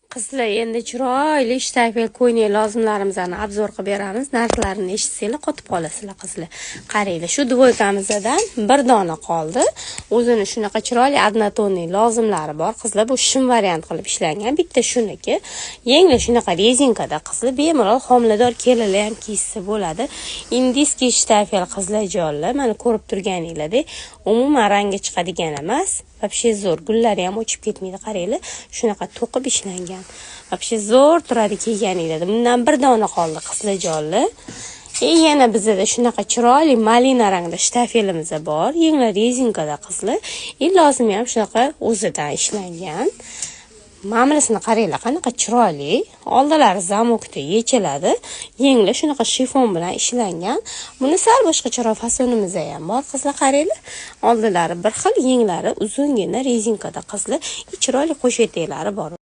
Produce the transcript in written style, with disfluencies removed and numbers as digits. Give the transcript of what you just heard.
Qizlar, endi chiroyli shtayfel ko'ylak lozimlarimizni obzor qilib beramiz. Narxlarini eshitsanglar qotib qolasizlar qizlar. Qaranglar, shu dvoykamizdan bir dona qoldi. O'zini shunaqa chiroyli однотонный lozimlari bor. Qizlar, bu shim variant qilib ishlangan. Bitta shuniki. Yengli shunaqa rezinkada qizlar, bemalol homilador kelalar ham kiysa bo'ladi. Indiskiy shtayfel qizlar jonlar. Mana ko'rib turganinglardek, umuman rangi chiqadigan emas. Вообще zo'r, gullari ham o'chib ketmaydi, qaranglar. Shunaqa to'qib ishlangan. Вообще zo'r turadi kiyganinglarda. Bundan bir dona qoldi qizlar jonlar. Yana bizda shunaqa chiroyli malina rangda shtayfelimiz bor. Yengli rezinkada qizlar. Lozimi ham shunaqa o'zidan ishlangan. Ma'milasini qaranglar, qanaqa chiroyli. Oldilari zamokda yechiladi. Yengli shunaqa shifon bilan ishlangan. Buni sal boshqacharoq fasonimiz ham bor. Qizlar qaranglar. Oldilari bir xil, yenglari uzungina rezinkada qizlar. Chiroyli qo'sh etaklari bor.